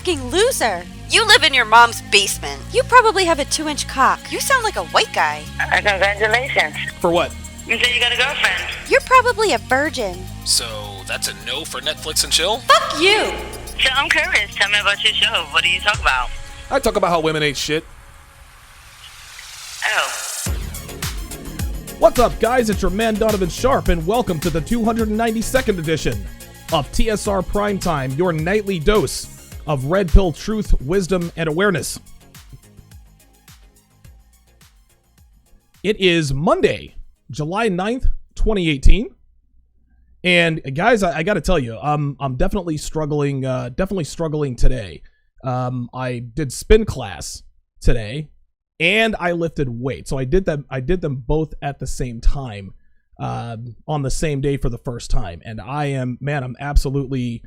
fucking loser. You live in your mom's basement. You probably have a 2-inch cock. You sound like a white guy. Congratulations. For what? You said you got a girlfriend. You're probably a virgin. So that's a no for Netflix and chill? Fuck you. So I'm curious. Tell me about your show. What do you talk about? I talk about how women ain't shit. Oh. What's up, guys? It's your man Donovan Sharpe, and welcome to the 292nd edition of TSR Primetime, your nightly dose of red pill truth, wisdom, and awareness. It is Monday, July 9th, 2018. And guys, I got to tell you, I'm definitely struggling today. I did spin class today, and I lifted weight. So I did them both at the same time, on the same day for the first time. And I'm absolutely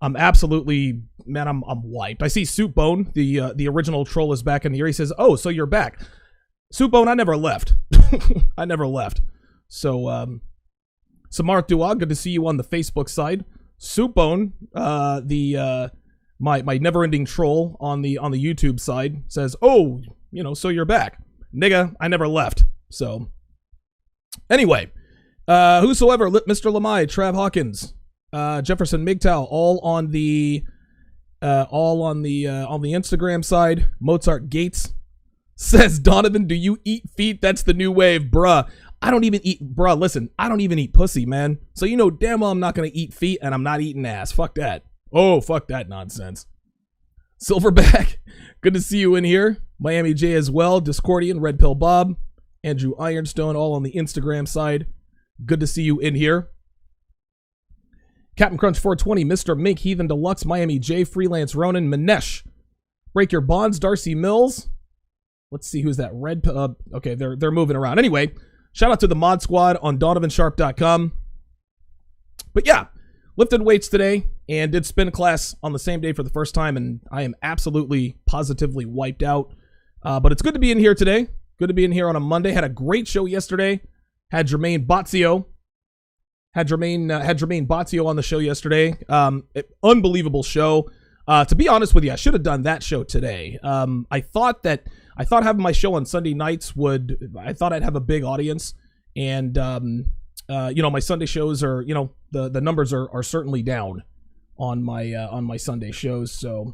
wiped. I see Soup Bone, the original troll, is back in the air. He says, "Oh, so you're back." Soup Bone, I never left. I never left. So, Samarth Dua, good to see you on the Facebook side. Soup Bone, my never-ending troll on the YouTube side, says, "Oh, so you're back." Nigga, I never left. So, anyway, whosoever, Mr. Lamai, Trav Hawkins, Jefferson MGTOW, all on the Instagram side. Mozart Gates says, "Donovan, do you eat feet? That's the new wave, bruh." Listen, I don't even eat pussy, man. So damn well I'm not gonna eat feet, and I'm not eating ass. Fuck that. Oh, fuck that nonsense. Silverback, good to see you in here. Miami J as well. Discordian, Red Pill Bob, Andrew Ironstone, all on the Instagram side. Good to see you in here. Captain Crunch 420, Mr. Mink, Heathen Deluxe, Miami J, Freelance Ronan, Manesh, Break Your Bonds, Darcy Mills. Let's see who's that. Red. Okay, they're moving around. Anyway, shout out to the Mod Squad on DonovanSharpe.com. But yeah, lifted weights today and did spin class on the same day for the first time, and I am absolutely, positively wiped out. But it's good to be in here today. Good to be in here on a Monday. Had a great show yesterday. Had Jermaine Bozzio. Had Jermaine Bozzio on the show yesterday. Unbelievable show. To be honest with you, I should have done that show today. I thought having my show on Sunday nights I thought I'd have a big audience, and my Sunday shows are, the numbers are certainly down on my Sunday shows. So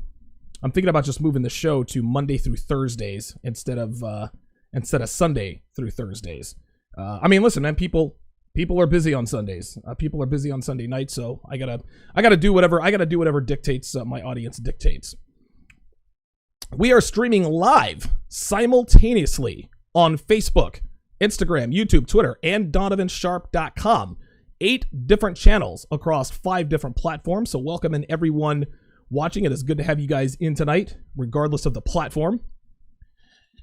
I'm thinking about just moving the show to Monday through Thursdays instead of Sunday through Thursdays. Listen, man, people are busy on Sundays. People are busy on Sunday nights, so I gotta do whatever dictates my audience dictates. We are streaming live simultaneously on Facebook, Instagram, YouTube, Twitter, and DonovanSharpe.com. 8 different channels across 5 different platforms. So welcome in everyone watching. It is good to have you guys in tonight, regardless of the platform.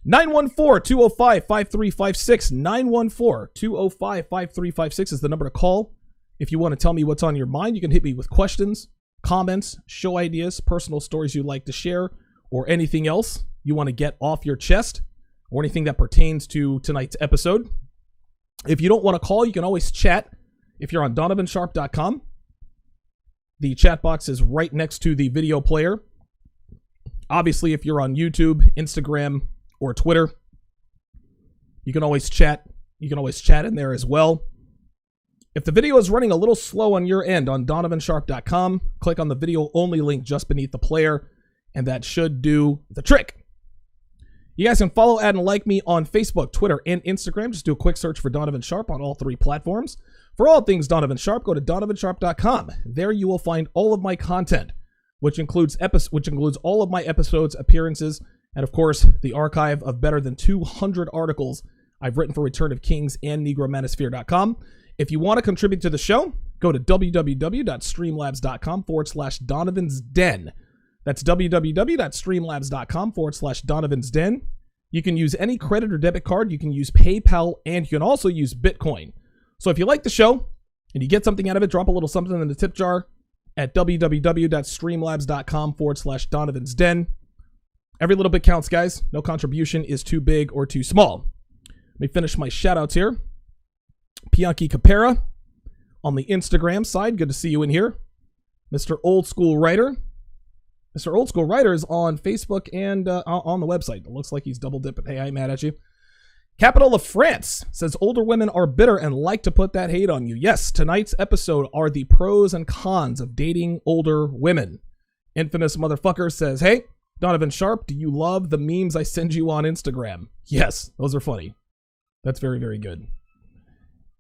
914-205-5356. 914-205-5356 is the number to call. If you want to tell me what's on your mind, you can hit me with questions, comments, show ideas, personal stories you'd like to share, or anything else you want to get off your chest, or anything that pertains to tonight's episode. If you don't want to call, you can always chat. If you're on DonovanSharpe.com, the chat box is right next to the video player. Obviously, if you're on YouTube, Instagram, or Twitter, you can always chat. You can always chat in there as well. If the video is running a little slow on your end on DonovanSharpe.com, click on the video only link just beneath the player, and that should do the trick. You guys can follow, add, and like me on Facebook, Twitter, and Instagram. Just do a quick search for Donovan Sharpe on all 3 platforms. For all things Donovan Sharpe, go to DonovanSharpe.com. There you will find all of my content, which includes all of my episodes, appearances, and of course, the archive of better than 200 articles I've written for Return of Kings and NegroManosphere.com. If you want to contribute to the show, go to www.streamlabs.com/Donovan's Den. That's www.streamlabs.com/Donovan's Den. You can use any credit or debit card. You can use PayPal, and you can also use Bitcoin. So if you like the show and you get something out of it, drop a little something in the tip jar at www.streamlabs.com/Donovan's Den. Every little bit counts, guys. No contribution is too big or too small. Let me finish my shout outs here. Pianki Capera on the Instagram side. Good to see you in here. Mr. Old School Writer. Mr. Old School Writers on Facebook and on the website. It looks like he's double dipping. Hey, I ain't mad at you. Capital of France says older women are bitter and like to put that hate on you. Yes, tonight's episode are the pros and cons of dating older women. Infamous Motherfucker says, hey, Donovan Sharpe, do you love the memes I send you on Instagram? Yes, those are funny. That's very, very good.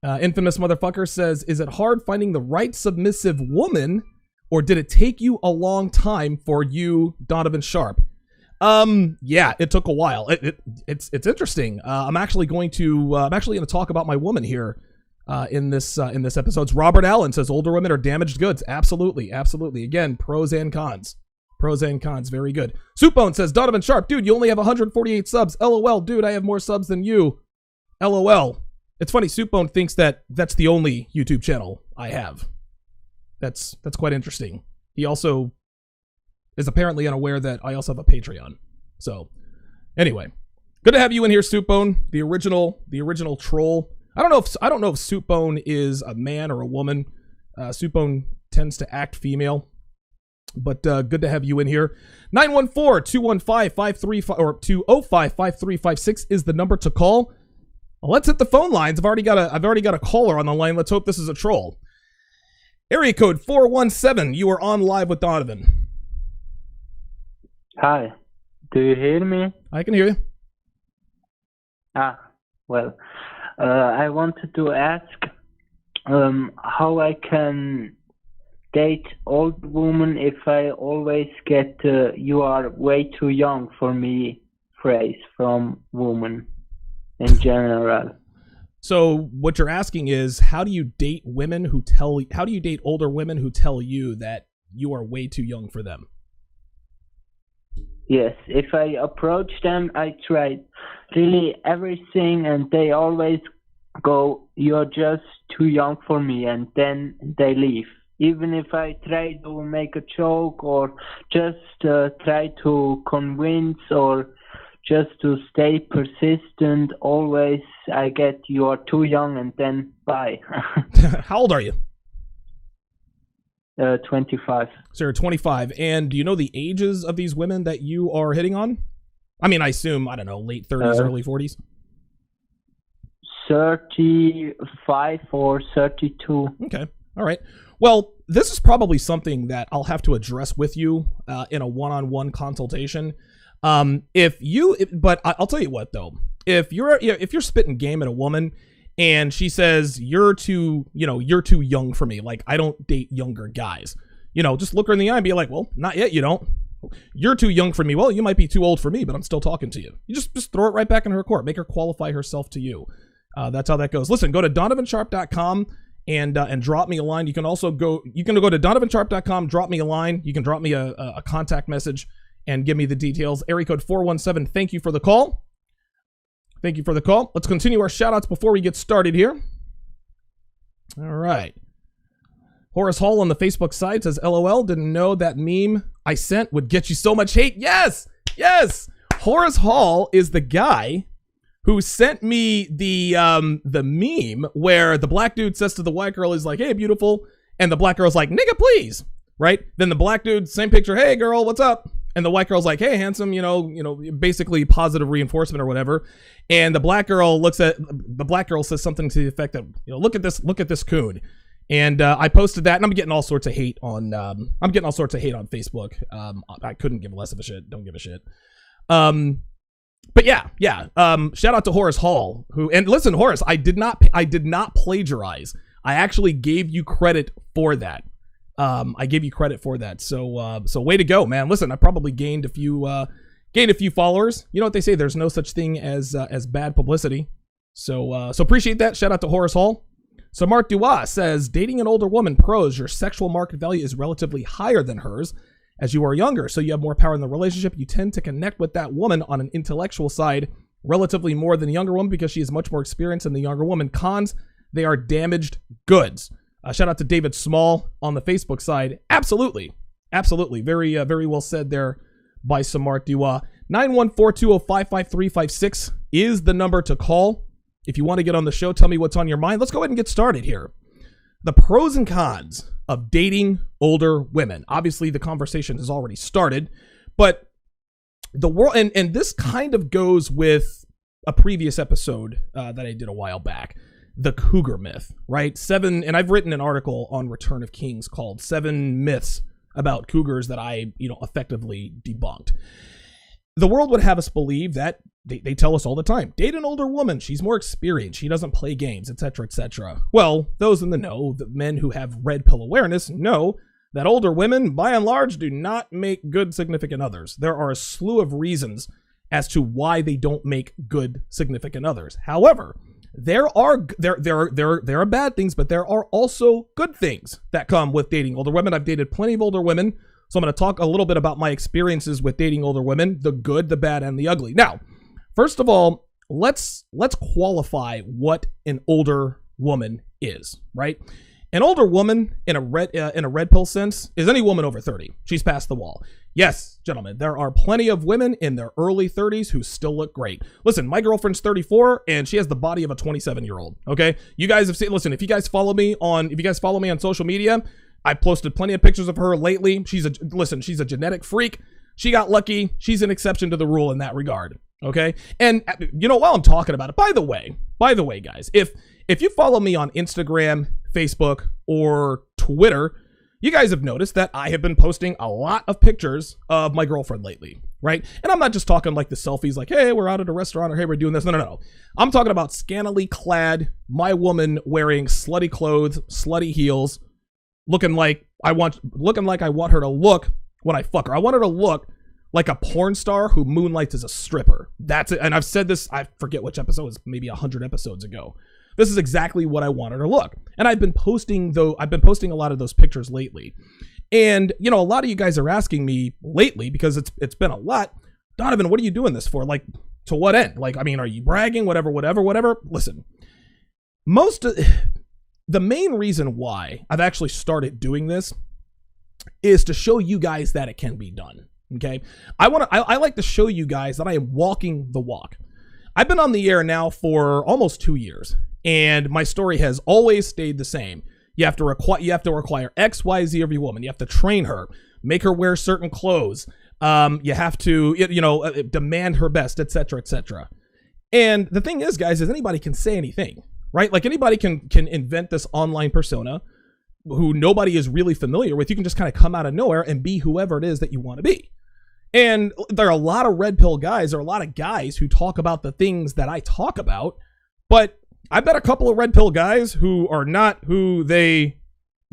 Infamous Motherfucker says, is it hard finding the right submissive woman, or did it take you a long time for you, Donovan Sharpe? Yeah, it took a while. It's interesting. I'm actually going to talk about my woman here in this episode. Robert Allen says older women are damaged goods. Absolutely. Again, pros and cons. Very good. Soupbone says Donovan Sharpe, dude, you only have 148 subs. LOL, dude, I have more subs than you. LOL. It's funny. Soupbone thinks that's the only YouTube channel I have. That's quite interesting. He also is apparently unaware that I also have a Patreon. So, anyway, good to have you in here, Soupbone, the original troll. I don't know if Soupbone is a man or a woman. Soupbone tends to act female, but good to have you in here. 914-215-535 or 205-5356 is the number to call. Well, let's hit the phone lines. I've already got a caller on the line. Let's hope this is a troll. Area code 417. You are on live with Donovan. Hi, do you hear me? I can hear you. Well, I wanted to ask how I can date old woman if I always get you are way too young for me phrase from woman in general. So what you're asking is, how do you date older women who tell you that you are way too young for them? Yes, if I approach them, I try really everything and they always go, you're just too young for me, and then they leave. Even if I try to make a joke or just try to convince or just to stay persistent, always I get you are too young and then bye. How old are you? 25. So you're 25. And do you know the ages of these women that you are hitting on? I mean, I assume, I don't know, late 30s, early 40s? 35 or 32. Okay. All right. Well, this is probably something that I'll have to address with you in a one-on-one consultation. But I'll tell you what, though. If you're spitting game at a woman and she says you're too young for me, like I don't date younger guys, just look her in the eye and be like, well, not yet, you don't. You're too young for me. Well, you might be too old for me, but I'm still talking to you. You just throw it right back in her court. Make her qualify herself to you. That's how that goes. Listen, go to donovansharpe.com and drop me a line. You can go to donovansharpe.com, drop me a line. You can drop me a contact message and give me the details. Area code 417. Thank you for the call. Let's continue our shout outs before we get started here. All right. Horace Hall on the Facebook side says, LOL, didn't know that meme I sent would get you so much hate. Yes. Horace Hall is the guy who sent me the meme where the black dude says to the white girl, he's like, hey, beautiful. And the black girl's like, nigga, please. Right? Then the black dude, same picture, hey, girl, what's up? And the white girl's like, hey, handsome, basically positive reinforcement or whatever. And the black girl says something to the effect that, look at this coon. And I posted that, and I'm getting all sorts of hate on Facebook. I couldn't give less of a shit. Don't give a shit. But yeah. Shout out to Horace Hall, and listen, Horace, I did not plagiarize. I actually gave you credit for that. I gave you credit for that. So way to go, man. Listen, I probably gained a few followers. You know what they say? There's no such thing as bad publicity. So appreciate that. Shout out to Horace Hall. So Mark Duas says, dating an older woman, pros, your sexual market value is relatively higher than hers as you are younger. So you have more power in the relationship. You tend to connect with that woman on an intellectual side relatively more than the younger woman because she has much more experience than the younger woman. Cons, they are damaged goods. Shout out to David Small on the Facebook side. Absolutely. Very, very well said there by Samart Dua. 914-205-5356 is the number to call. If you want to get on the show, tell me what's on your mind. Let's go ahead and get started here. The pros and cons of dating older women. Obviously, the conversation has already started, but the world, and this kind of goes with a previous episode that I did a while back, the cougar myth, right? And I've written an article on Return of Kings called 7 Myths About Cougars that I, effectively debunked. The world would have us believe that they tell us all the time, date an older woman, she's more experienced, she doesn't play games, etc., etc. Well, those in the know, the men who have red pill awareness, know that older women, by and large, do not make good significant others. There are a slew of reasons as to why they don't make good significant others. However, there are bad things, but there are also good things that come with dating older women. I've dated plenty of older women, so I'm going to talk a little bit about my experiences with dating older women, the good, the bad, and the ugly. Now, first of all, let's qualify what an older woman is, right? An older woman in a red pill sense is any woman over 30. She's past the wall. Yes, gentlemen, there are plenty of women in their early 30s who still look great. Listen, my girlfriend's 34 and she has the body of a 27-year-old. Okay, you guys have seen. Listen, if you guys follow me on social media, I posted plenty of pictures of her lately. She's a genetic freak. She got lucky. She's an exception to the rule in that regard. Okay, and while I'm talking about it, by the way, guys, if you follow me on Instagram, Facebook, or Twitter, you guys have noticed that I have been posting a lot of pictures of my girlfriend lately, right? And I'm not just talking like the selfies like, hey, we're out at a restaurant, or hey, we're doing this. No. I'm talking about scantily clad, my woman wearing slutty clothes, slutty heels, looking like I want her to look when I fuck her. I want her to look like a porn star who moonlights as a stripper. That's it. And I've said this, I forget which episode, it was maybe 100 episodes ago. This is exactly what I want her to look. And I've been posting a lot of those pictures lately. And, a lot of you guys are asking me lately, because it's been a lot, Donovan, what are you doing this for? Like, to what end? Like, are you bragging? Whatever. Listen, the main reason why I've actually started doing this is to show you guys that it can be done. Okay. I like to show you guys that I am walking the walk. I've been on the air now for almost 2 years, and my story has always stayed the same. You have to require X, Y, Z of your woman. You have to train her, make her wear certain clothes. You have to, demand her best, etc., etc. And the thing is, guys, is anybody can say anything, right? Like anybody can invent this online persona who nobody is really familiar with. You can just kind of come out of nowhere and be whoever it is that you want to be. And there are a lot of red pill guys, there are a lot of guys who talk about the things that I talk about, but I bet a couple of red pill guys who are not who they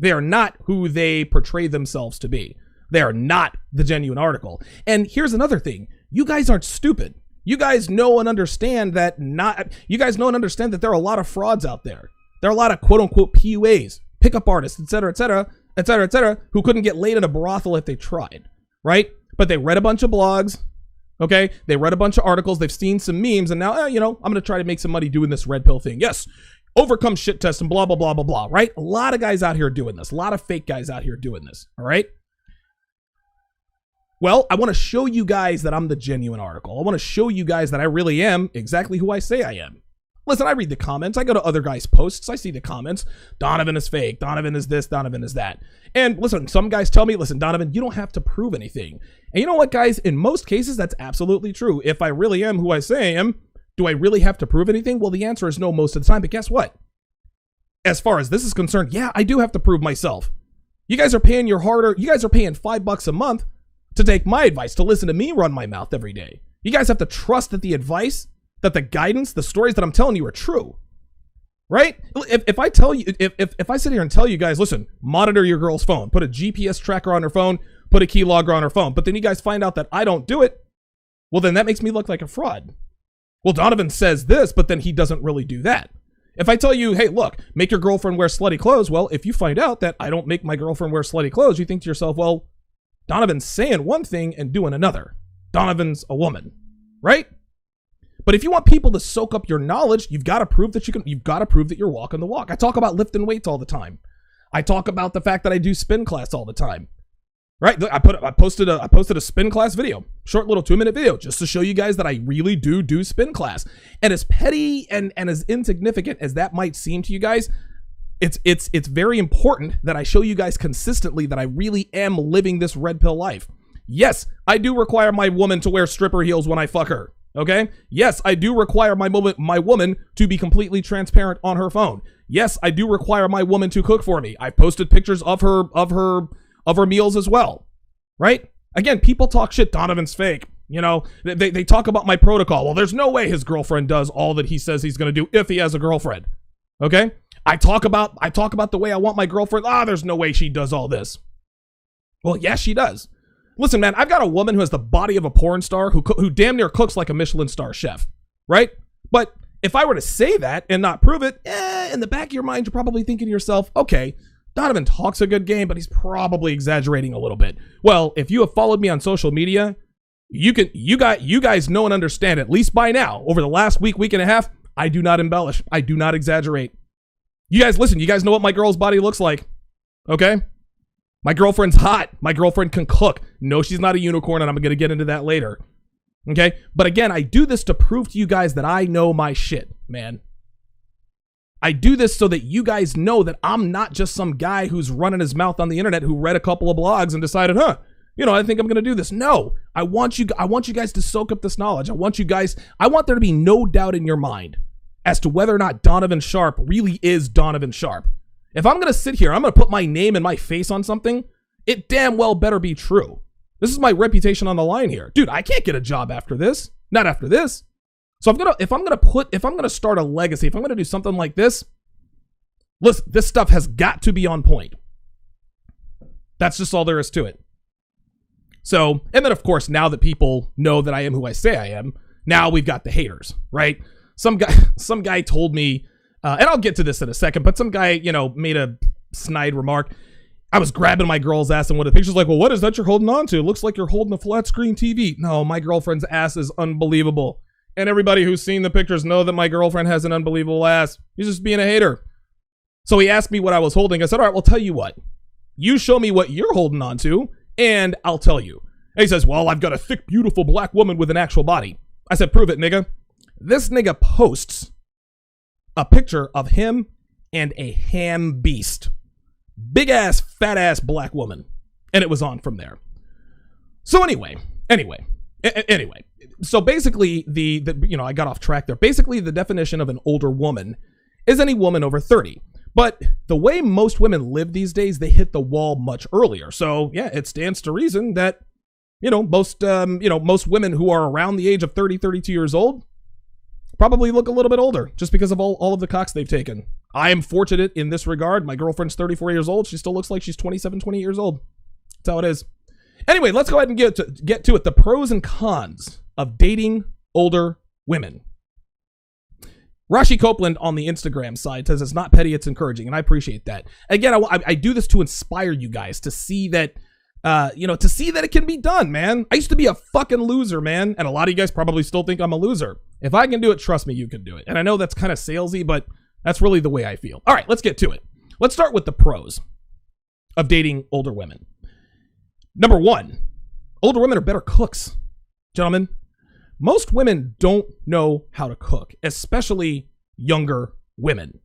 are not who they portray themselves to be. They are not the genuine article. And here's another thing. You guys aren't stupid. You guys know and understand that there are a lot of frauds out there. There are a lot of quote unquote PUAs, pickup artists, etc., who couldn't get laid in a brothel if they tried, right? But they read a bunch of blogs, okay? They read a bunch of articles, they've seen some memes, and now, I'm going to try to make some money doing this red pill thing. Yes, overcome shit test and blah, blah, blah, blah, blah, right? A lot of guys out here doing this. A lot of fake guys out here doing this, all right? Well, I want to show you guys that I'm the genuine article. I want to show you guys that I really am exactly who I say I am. Listen, I read the comments. I go to other guys' posts. I see the comments. Donovan is fake. Donovan is this. Donovan is that. And listen, some guys tell me, listen, Donovan, you don't have to prove anything. And you know what, guys? In most cases, that's absolutely true. If I really am who I say I am, do I really have to prove anything? Well, the answer is no most of the time. But guess what? As far as this is concerned, yeah, I do have to prove myself. You guys are paying you guys are paying $5 a month to take my advice, to listen to me run my mouth every day. You guys have to trust that the advice, that the guidance, the stories that I'm telling you are true, right? If I tell you, if I sit here and tell you guys, listen, monitor your girl's phone, put a GPS tracker on her phone, put a keylogger on her phone, but then you guys find out that I don't do it, well, then that makes me look like a fraud. Well, Donovan says this, but then he doesn't really do that. If I tell you, hey, look, make your girlfriend wear slutty clothes, well, if you find out that I don't make my girlfriend wear slutty clothes, you think to yourself, well, Donovan's saying one thing and doing another. Donovan's a woman, right? But if you want people to soak up your knowledge, you've got to prove that you're walking the walk. I talk about lifting weights all the time. I talk about the fact that I do spin class all the time. Right? I posted a spin class video, short little 2-minute video, just to show you guys that I really do spin class. And as petty and as insignificant as that might seem to you guys, It's very important that I show you guys consistently that I really am living this red pill life. Yes, I do require my woman to wear stripper heels when I fuck her. Okay? Yes, I do require my woman to be completely transparent on her phone. Yes, I do require my woman to cook for me. I've posted pictures of her meals as well. Right? Again, people talk shit. Donovan's fake. You know, they talk about my protocol. Well, there's no way his girlfriend does all that he says he's going to do if he has a girlfriend. Okay? I talk about the way I want my girlfriend. There's no way she does all this. Well, yes, she does. Listen, man, I've got a woman who has the body of a porn star who damn near cooks like a Michelin star chef, right? But if I were to say that and not prove it, in the back of your mind, you're probably thinking to yourself, okay, Donovan talks a good game, but he's probably exaggerating a little bit. Well, if you have followed me on social media, you guys know and understand, at least by now, over the last week and a half, I do not embellish. I do not exaggerate. You guys, listen, you guys know what my girl's body looks like, okay? My girlfriend's hot. My girlfriend can cook. No, she's not a unicorn, and I'm going to get into that later, okay? But again, I do this to prove to you guys that I know my shit, man. I do this so that you guys know that I'm not just some guy who's running his mouth on the internet who read a couple of blogs and decided, I think I'm going to do this. No, I want you guys to soak up this knowledge. I want there to be no doubt in your mind as to whether or not Donovan Sharpe really is Donovan Sharpe. If I'm going to sit here, I'm going to put my name and my face on something, it damn well better be true. This is my reputation on the line here. Dude, I can't get a job after this. Not after this. So if I'm going to start a legacy, if I'm going to do something like this, listen, this stuff has got to be on point. That's just all there is to it. So, and then of course, now that people know that I am who I say I am, now we've got the haters, right? Some guy told me, and I'll get to this in a second, but some guy, made a snide remark. I was grabbing my girl's ass and one of the pictures like, well, what is that you're holding on to? It looks like you're holding a flat screen TV. No, my girlfriend's ass is unbelievable. And everybody who's seen the pictures know that my girlfriend has an unbelievable ass. He's just being a hater. So he asked me what I was holding. I said, all right, well, tell you what. You show me what you're holding on to, and I'll tell you. And he says, well, I've got a thick, beautiful black woman with an actual body. I said, prove it, nigga. This nigga posts a picture of him and a ham beast. Big ass, fat ass black woman. And it was on from there. So anyway. So basically, I got off track there. Basically, the definition of an older woman is any woman over 30. But the way most women live these days, they hit the wall much earlier. So yeah, it stands to reason that, most women who are around the age of 30, 32 years old probably look a little bit older just because of all of the cocks they've taken. I am fortunate in this regard. My girlfriend's 34 years old. She still looks like she's 27, 20 years old. That's how it is. Anyway, let's go ahead and get to it. The pros and cons of dating older women. Rashi Copeland on the Instagram side says it's not petty, it's encouraging, and I appreciate that. Again, I do this to inspire you guys to see that, to see that it can be done, man. I used to be a fucking loser, man, and a lot of you guys probably still think I'm a loser. If I can do it, trust me, you can do it. And I know that's kind of salesy, but that's really the way I feel. All right, let's get to it. Let's start with the pros of dating older women. Number one, older women are better cooks, gentlemen. Most women don't know how to cook, especially younger women.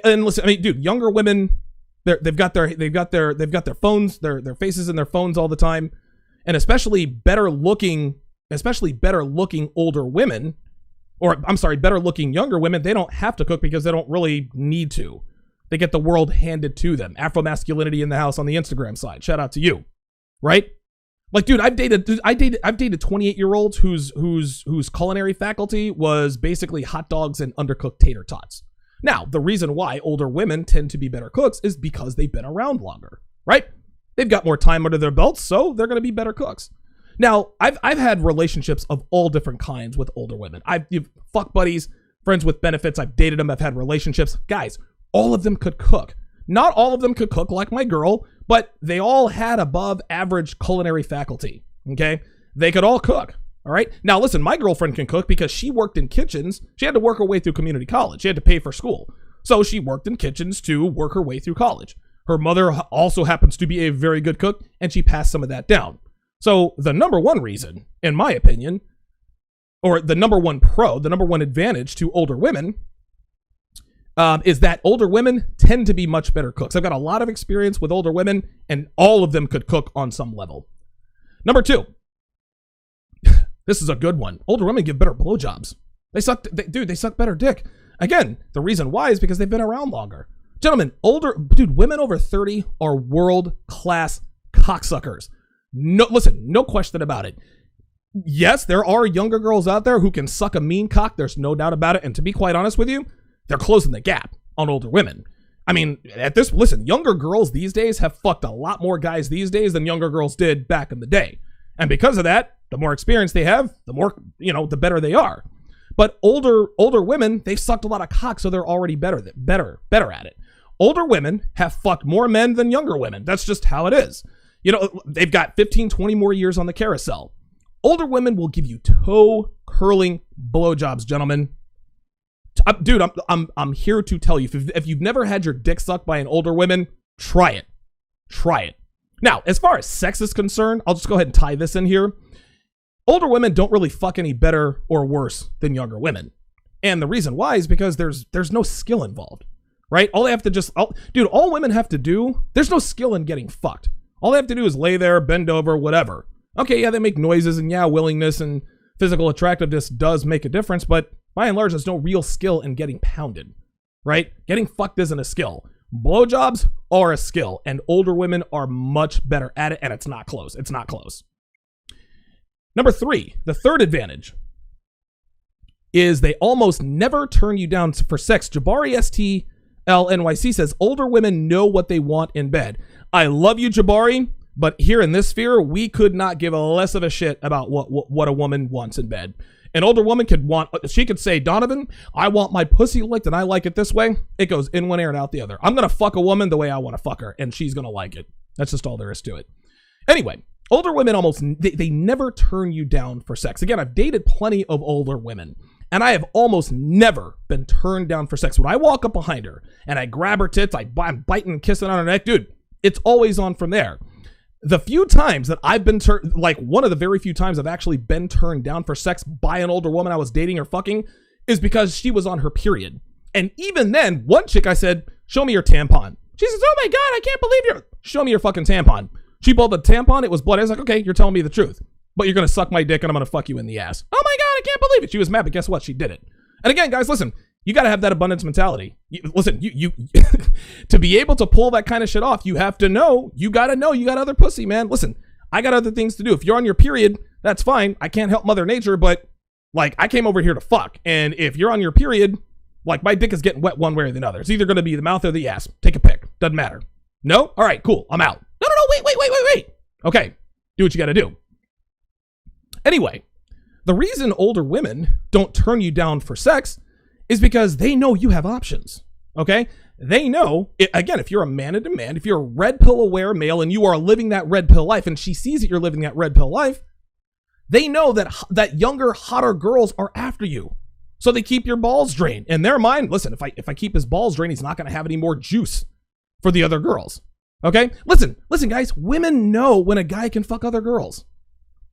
And listen, I mean, dude, younger women, they've got their phones, their faces in their phones all the time, and especially better looking older women, better looking younger women. They don't have to cook because they don't really need to. They get the world handed to them. Afro masculinity in the house on the Instagram side. Shout out to you, right? Like, dude, I've dated 28-year-olds whose culinary faculty was basically hot dogs and undercooked tater tots. Now, the reason why older women tend to be better cooks is because they've been around longer, right? They've got more time under their belts, so they're going to be better cooks. Now, I've had relationships of all different kinds with older women. You've fuck buddies, friends with benefits. I've dated them. I've had relationships. Guys, all of them could cook. Not all of them could cook like my girl, but they all had above average culinary faculty, okay? They could all cook, all right? Now, listen, my girlfriend can cook because she worked in kitchens. She had to work her way through community college. She had to pay for school. So she worked in kitchens to work her way through college. Her mother also happens to be a very good cook, and she passed some of that down. So the number one reason, in my opinion, or the number one advantage to older women is that older women tend to be much better cooks. I've got a lot of experience with older women, and all of them could cook on some level. Number 2. This is a good one. Older women give better blowjobs. They suck better dick. Again, the reason why is because they've been around longer. Gentlemen, women over 30 are world-class cocksuckers. No question about it. Yes, there are younger girls out there who can suck a mean cock. There's no doubt about it. And to be quite honest with you, they're closing the gap on older women. I mean, younger girls these days have fucked a lot more guys these days than younger girls did back in the day. And because of that, the more experience they have, the more, the better they are. But older women, they've sucked a lot of cock, so they're already better at it. Older women have fucked more men than younger women. That's just how it is. They've got 15, 20 more years on the carousel. Older women will give you toe curling blowjobs, gentlemen. Dude, I'm here to tell you, if you've never had your dick sucked by an older woman, try it. Try it. Now, as far as sex is concerned, I'll just go ahead and tie this in here. Older women don't really fuck any better or worse than younger women. And the reason why is because there's no skill involved, right? All women have to do, there's no skill in getting fucked. All they have to do is lay there, bend over, whatever. Okay, yeah, they make noises, and yeah, willingness and physical attractiveness does make a difference, but by and large, there's no real skill in getting pounded, right? Getting fucked isn't a skill. Blowjobs are a skill, and older women are much better at it, and it's not close. It's not close. Number 3, the third advantage is they almost never turn you down for sex. Jabari STLNYC says, older women know what they want in bed. I love you, Jabari, but here in this sphere, we could not give a less of a shit about what a woman wants in bed. An older woman she could say, Donovan, I want my pussy licked and I like it this way. It goes in one ear and out the other. I'm going to fuck a woman the way I want to fuck her, and she's going to like it. That's just all there is to it. Anyway, older women they never turn you down for sex. Again, I've dated plenty of older women, and I have almost never been turned down for sex. When I walk up behind her and I grab her tits, I'm biting and kissing on her neck, dude, it's always on from there. The few times that I've been one of the very few times I've actually been turned down for sex by an older woman I was dating or fucking is because she was on her period. And even then, one chick, I said, show me your tampon. She says, oh my God, I can't believe show me your fucking tampon. She pulled the tampon, it was blood. I was like, okay, you're telling me the truth, but you're going to suck my dick and I'm going to fuck you in the ass. Oh my God, I can't believe it. She was mad, but guess what? She did it. And again, guys, listen, you got to have that abundance mentality. You to be able to pull that kind of shit off, you got to know you got other pussy, man. Listen, I got other things to do. If you're on your period, that's fine. I can't help Mother Nature, but I came over here to fuck. And if you're on your period, my dick is getting wet one way or the other. It's either going to be the mouth or the ass. Take a pick. Doesn't matter. No? All right, cool. I'm out. No, wait. Okay, do what you got to do. Anyway, the reason older women don't turn you down for sex is because they know you have options, okay? They know, again, if you're a man in demand, if you're a red pill aware male and you are living that red pill life and she sees that you're living that red pill life, they know that younger, hotter girls are after you. So they keep your balls drained. In their mind, listen, if I keep his balls drained, he's not going to have any more juice for the other girls, okay? Listen, guys, women know when a guy can fuck other girls.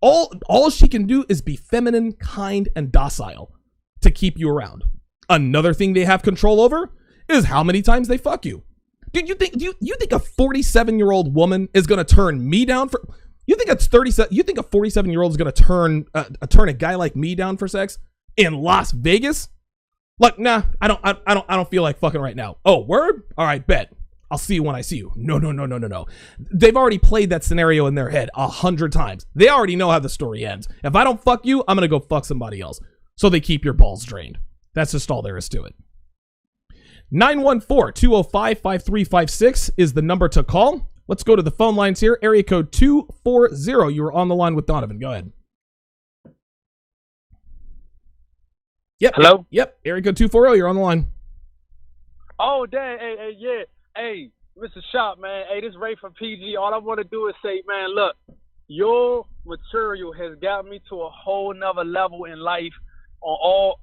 All she can do is be feminine, kind, and docile to keep you around. Another thing they have control over is how many times they fuck you. Dude, you think a 47-year-old woman is going to turn me down for? You think a 47-year-old is going to turn a guy like me down for sex in Las Vegas? Nah, I don't feel like fucking right now. Oh, word? All right, bet. I'll see you when I see you. No. They've already played that scenario in their head 100 times. They already know how the story ends. If I don't fuck you, I'm going to go fuck somebody else. So they keep your balls drained. That's just all there is to it. 914-205-5356 is the number to call. Let's go to the phone lines here. Area code 240. You are on the line with Donovan. Go ahead. Yep. Hello? Yep. Area code 240. You're on the line. Oh, dang. Yeah. Hey, Mr. Sharpe, man. Hey, this is Ray from PG. All I want to do is say, man, look, your material has got me to a whole nother level in life on all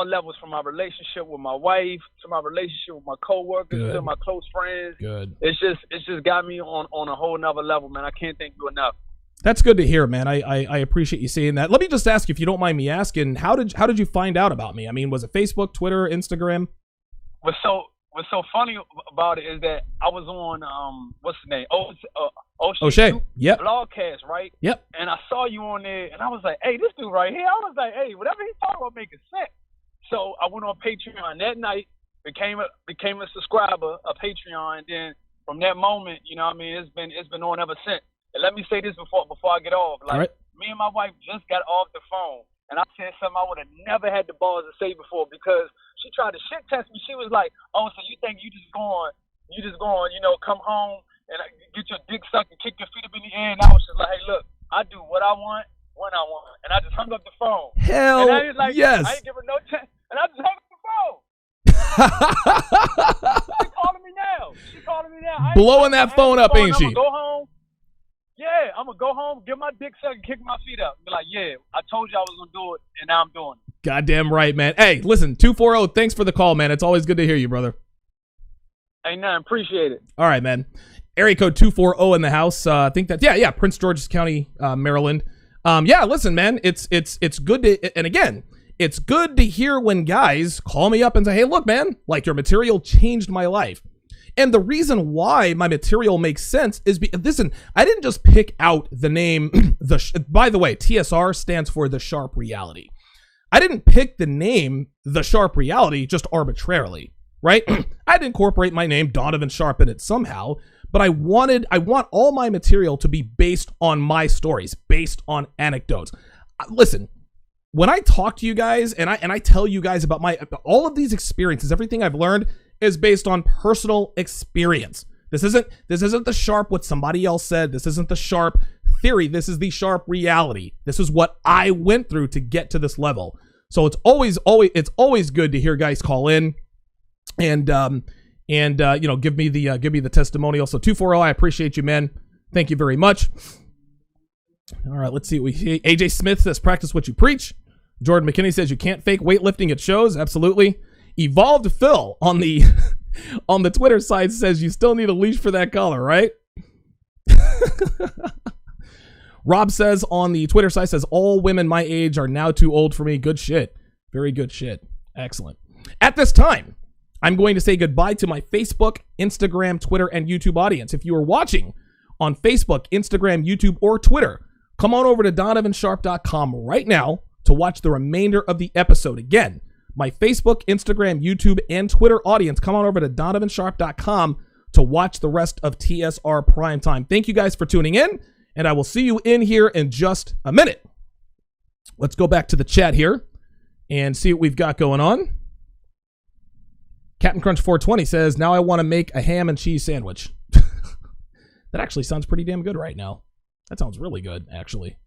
levels, from my relationship with my wife to my relationship with my coworkers to my close friends. Good. It's just got me on a whole nother level, man. I can't thank you enough. That's good to hear, man. I appreciate you saying that. Let me just ask you, if you don't mind me asking, how did you find out about me? I mean, was it Facebook, Twitter, Instagram? what's so funny about it is that I was on what's the name? O'Shea. Yep. Blogcast, right? Yep. And I saw you on there, and I was like, hey, this dude right here. I was like, hey, whatever he's talking about making sense. So I went on Patreon that night, became a subscriber of Patreon, and then from that moment, you know what I mean, it's been on ever since. And let me say this before I get off. Like, all right. Me and my wife just got off the phone, and I said something I would have never had the balls to say before, because she tried to shit test me. She was like, oh, so you think you just going, you know, come home and get your dick sucked and kick your feet up in the air? And I was just like, hey, look, I do what I want when I want. And I just hung up the phone. Hell and I was like, yes. I ain't give her no chance. And I just hung up the phone. She calling me now. Blowing that phone up, ain't she? I'm going to go home. Yeah, I'm going to go home, get my dick sucked, and kick my feet up. Be like, yeah, I told you I was going to do it, and now I'm doing it. Goddamn right, man. Hey, listen, 240, thanks for the call, man. It's always good to hear you, brother. Ain't nothing. Appreciate it. All right, man. Area code 240 in the house. I think that, yeah, Prince George's County, Maryland. Yeah, listen, man, it's good to, and again, it's good to hear when guys call me up and say, hey, look, man, like, your material changed my life. And the reason why my material makes sense is, listen, I didn't just pick out the name, by the way, TSR stands for the Sharpe Reality. I didn't pick the name, the Sharpe Reality, just arbitrarily, right? I had to incorporate my name, Donovan Sharpe, in it somehow, but I want all my material to be based on my stories, based on anecdotes. Listen, when I talk to you guys and I tell you guys about all of these experiences, everything I've learned is based on personal experience. This isn't the Sharpe what somebody else said. This isn't the Sharpe theory. This is the Sharpe reality. This is what I went through to get to this level. So it's always good to hear guys call in and you know, give me the testimonial. So 240, I appreciate you, man. Thank you very much. All right, let's see what we see. AJ Smith says, practice what you preach. Jordan McKinney says, you can't fake weightlifting at shows. Absolutely. Evolved Phil on the on the Twitter side says, you still need a leash for that collar, right? Rob says on the Twitter side, says, all women my age are now too old for me. Good shit. Very good shit. Excellent. At this time, I'm going to say goodbye to my Facebook, Instagram, Twitter, and YouTube audience. If you are watching on Facebook, Instagram, YouTube, or Twitter, come on over to donovansharpe.com right now to watch the remainder of the episode. Again, my Facebook, Instagram, YouTube, and Twitter audience, come on over to donovansharpe.com to watch the rest of TSR Primetime. Thank you guys for tuning in, and I will see you in here in just a minute. Let's go back to the chat here and see what we've got going on. Captain Crunch 420 says, now I want to make a ham and cheese sandwich. That actually sounds pretty damn good right now. That sounds really good, actually.